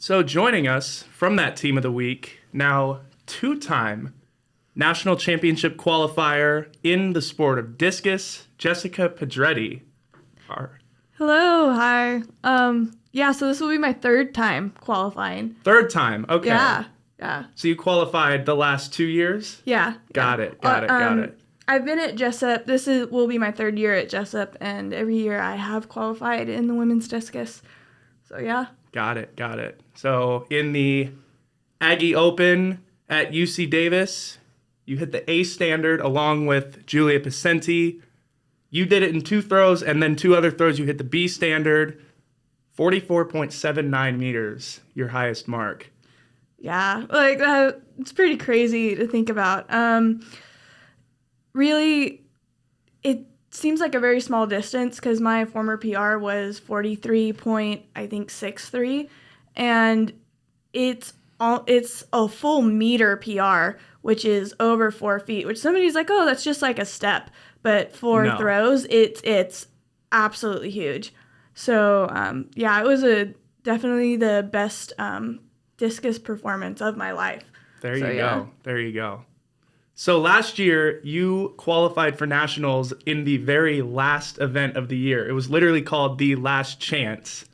So joining us from that team of the week, now two-time national championship qualifier in the sport of discus, Jessica Pedretti. Hello, hi. So this will be my third time qualifying. Third time, okay. Yeah. So you qualified the last 2 years? Yeah. Got it. I've been at Jessup. Will be my third year at Jessup, and every year I have qualified in the women's discus. So yeah. Got it. So in the Aggie Open at UC Davis, you hit the A standard along with Julia Pacenti. You did it in 2 throws, and then 2 other throws you hit the B standard. 44.79 meters, your highest mark. Yeah, it's pretty crazy to think about. Really, it seems like a very small distance because my former PR was 43.63, and it's a full meter PR, which is over 4 feet. Which somebody's like, oh, that's just like a step, but for throws, it's absolutely huge. So it was definitely the best discus performance of my life. There you go. So last year, you qualified for nationals in the very last event of the year. It was literally called the Last Chance.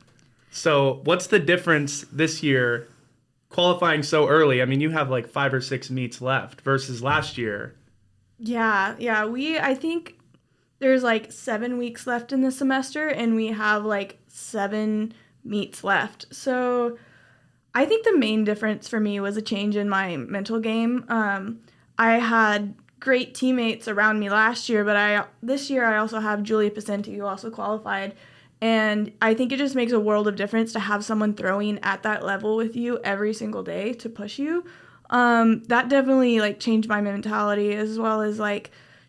So what's the difference this year qualifying so early? I mean, you have like 5 or 6 meets left versus last year. Yeah. I think there's like 7 weeks left in the semester, and we have like 7 meets left. So I think the main difference for me was a change in my mental game. I had great teammates around me last year, but this year I also have Julia Pacenti, who also qualified. And I think it just makes a world of difference to have someone throwing at that level with you every single day to push you. That definitely changed my mentality, as well as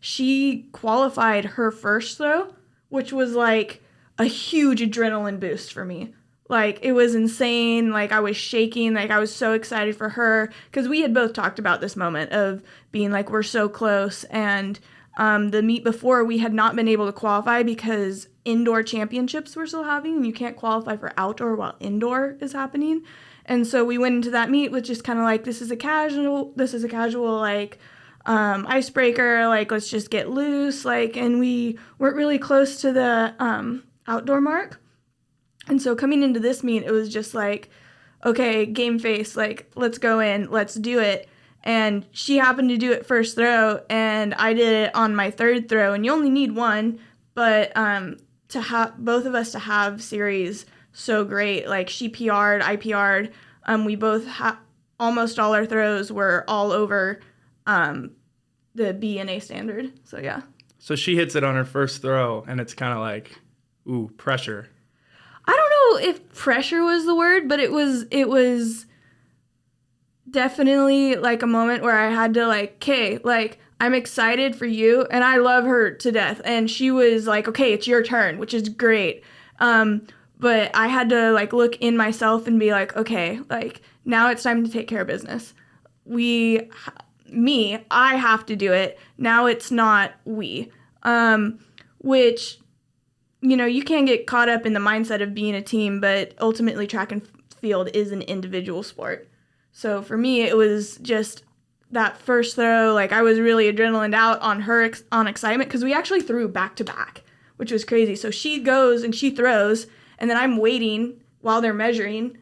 she qualified her first throw, which was a huge adrenaline boost for me. It was insane. I was shaking. I was so excited for her because we had both talked about this moment of being we're so close. And the meet before, we had not been able to qualify because indoor championships were still happening. And you can't qualify for outdoor while indoor is happening. And so we went into that meet with just kind of this is a casual icebreaker. Let's just get loose. And we weren't really close to the outdoor mark. And so coming into this meet, it was just okay, game face, let's go in, let's do it. And she happened to do it first throw, and I did it on my third throw. And you only need one, but to have both of us to have series so great. She PR'd, I PR'd. We both almost all our throws were all over the B and A standard. So yeah. So she hits it on her first throw, and it's kind of ooh, pressure. I don't know if pressure was the word, but it was definitely a moment where I had to okay, I'm excited for you, and I love her to death. And she was okay, it's your turn, which is great. But I had to look in myself and be okay, now it's time to take care of business. I have to do it. Now it's not we. Which, you can get caught up in the mindset of being a team, but ultimately track and field is an individual sport. So for me, it was just that first throw. I was really adrenalined out on her on excitement because we actually threw back to back, which was crazy. So she goes and she throws, and then I'm waiting while they're measuring,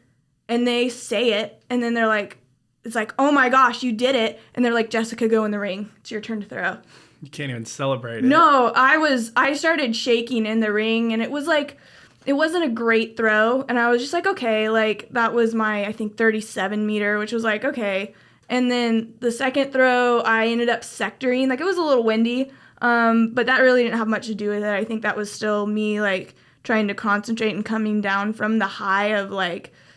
and they say it, and then they're it's oh my gosh, you did it. And they're Jessica, go in the ring. It's your turn to throw. You can't even celebrate it. No, I started shaking in the ring, and it was it wasn't a great throw. And I was just okay, that was my, I think, 37 meter, which was okay. And then the second throw, I ended up sectoring. It was a little windy, but that really didn't have much to do with it. I think that was still me, trying to concentrate and coming down from the high of,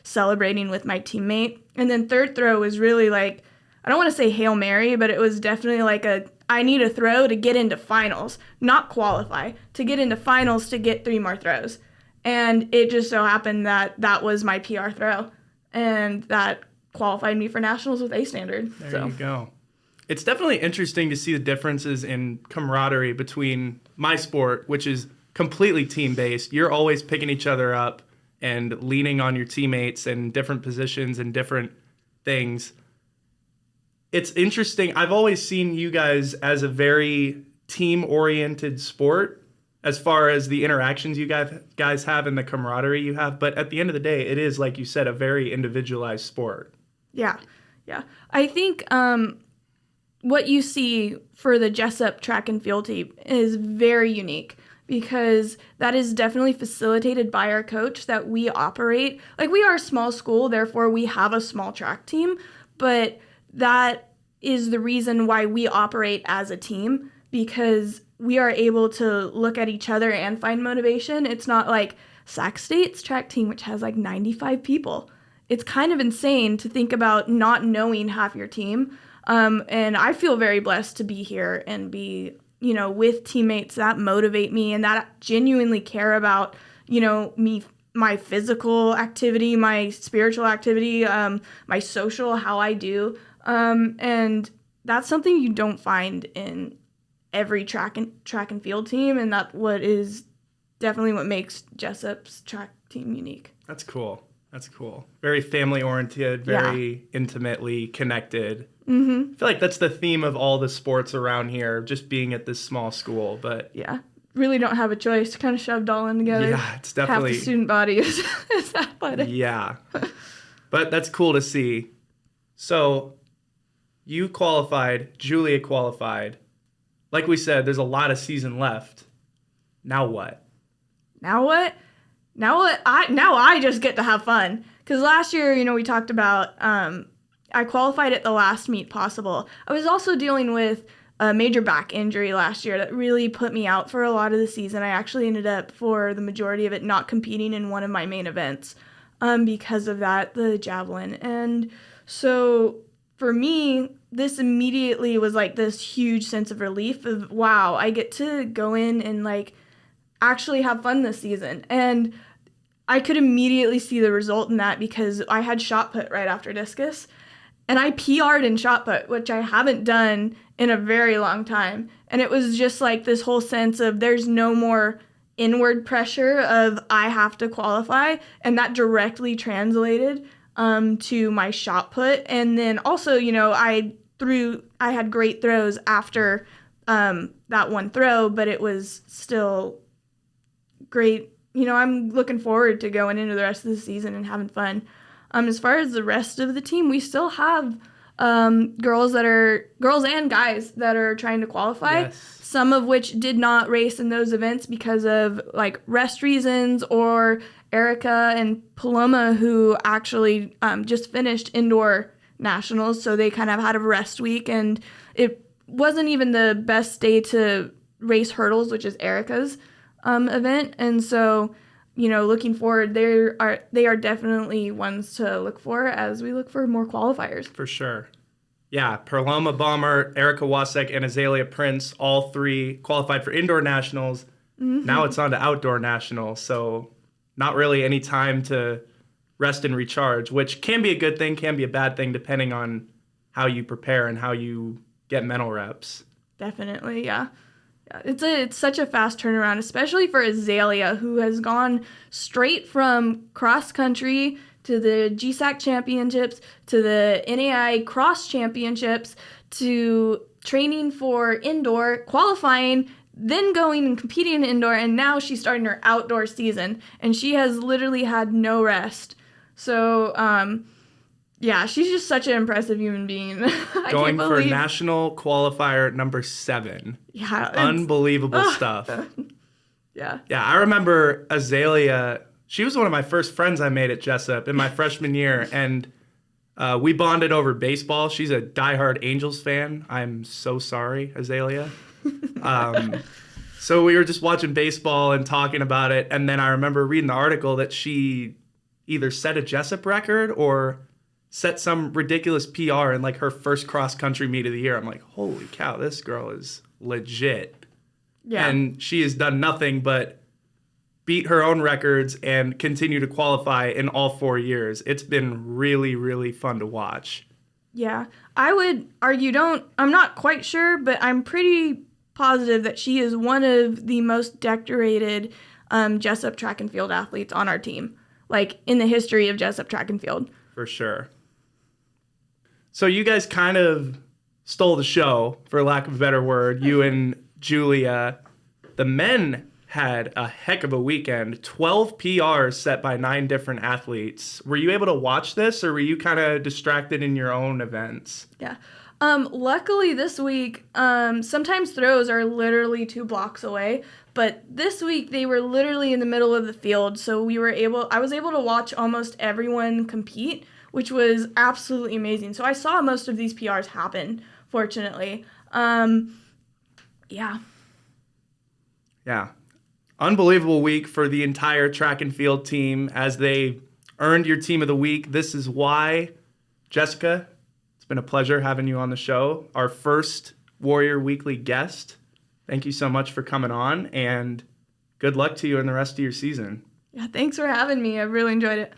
celebrating with my teammate. And then third throw was really, I don't want to say Hail Mary, but it was definitely I need a throw to get into finals, not qualify, to get into finals to get 3 more throws. And it just so happened that was my PR throw, and that qualified me for nationals with A standard. There you go. It's definitely interesting to see the differences in camaraderie between my sport, which is completely team-based. You're always picking each other up, and leaning on your teammates and different positions and different things. It's interesting. I've always seen you guys as a very team-oriented sport as far as the interactions you guys have and the camaraderie you have. But at the end of the day, it is, like you said, a very individualized sport. Yeah. I think what you see for the Jessup track and field team is very unique, because that is definitely facilitated by our coach, that we operate. Like, we are a small school, therefore we have a small track team, but that is the reason why we operate as a team, because we are able to look at each other and find motivation. It's not like Sac State's track team, which has like 95 people. It's kind of insane to think about not knowing half your team. And I feel very blessed to be here and be, with teammates that motivate me and that genuinely care about, me, my physical activity, my spiritual activity, my social, how I do. And that's something you don't find in every track and field team. And that's what is definitely what makes Jessup's track team unique. That's cool. Very family-oriented, very intimately connected. Mm-hmm. I feel like that's the theme of all the sports around here, just being at this small school. But yeah, really don't have a choice. Kind of shoved all in together. Yeah, it's definitely... half the student body is athletic. Yeah. But that's cool to see. So you qualified, Julia qualified. Like we said, there's a lot of season left. Now what? Now I just get to have fun. Because last year, we talked about I qualified at the last meet possible. I was also dealing with a major back injury last year that really put me out for a lot of the season. I actually ended up, for the majority of it, not competing in one of my main events because of that, the javelin. And so for me, this immediately was like this huge sense of relief of, wow, I get to go in and like actually have fun this season. And I could immediately see the result in that, because I had shot put right after discus, and I PR'd in shot put, which I haven't done in a very long time. And it was just like this whole sense of there's no more inward pressure of I have to qualify, and that directly translated to my shot put. And then also, I had great throws after that one throw, but it was still great. I'm looking forward to going into the rest of the season and having fun. As far as the rest of the team, we still have girls and guys that are trying to qualify. Yes. Some of which did not race in those events because of like rest reasons, or Erica and Paloma, who actually just finished indoor nationals, so they kind of had a rest week, and it wasn't even the best day to race hurdles, which is Erica's event. And so, looking forward, they are definitely ones to look for as we look for more qualifiers. For sure. Yeah, Paloma Bomber, Erica Wasek, and Azalea Prince, all three qualified for indoor nationals. Mm-hmm. Now it's on to outdoor nationals, so not really any time to rest and recharge, which can be a good thing, can be a bad thing, depending on how you prepare and how you get mental reps. Definitely, yeah. It's such a fast turnaround, especially for Azalea, who has gone straight from cross country to the GSAC championships to the NAIA cross championships to training for indoor, qualifying, then going and competing in indoor, and now she's starting her outdoor season, and she has literally had no rest. So, yeah, she's just such an impressive human being. Going for national qualifier number 7. Yeah. Unbelievable stuff. Yeah. Yeah, I remember Azalea. She was one of my first friends I made at Jessup in my freshman year, and we bonded over baseball. She's a diehard Angels fan. I'm so sorry, Azalea. So we were just watching baseball and talking about it, and then I remember reading the article that she either set a Jessup record or set some ridiculous PR in like her first cross-country meet of the year. I'm like, holy cow, this girl is legit. Yeah. And she has done nothing but beat her own records and continue to qualify in all 4 years. It's been really, really fun to watch. Yeah. I would argue I'm not quite sure, but I'm pretty positive that she is one of the most decorated Jessup track and field athletes on our team. like in the history of Jessup track and field. For sure. So you guys kind of stole the show, for lack of a better word. You and Julia. The men had a heck of a weekend. 12 PRs set by 9 different athletes. Were you able to watch this, or were you kind of distracted in your own events? Yeah. Luckily this week, sometimes throws are literally 2 blocks away, but this week they were literally in the middle of the field, so I was able to watch almost everyone compete, which was absolutely amazing. So I saw most of these PRs happen, fortunately. Yeah. Yeah. Unbelievable week for the entire track and field team as they earned your team of the week. This is why, Jessica, it's been a pleasure having you on the show. Our first Warrior Weekly guest. Thank you so much for coming on, and good luck to you in the rest of your season. Yeah, thanks for having me. I really enjoyed it.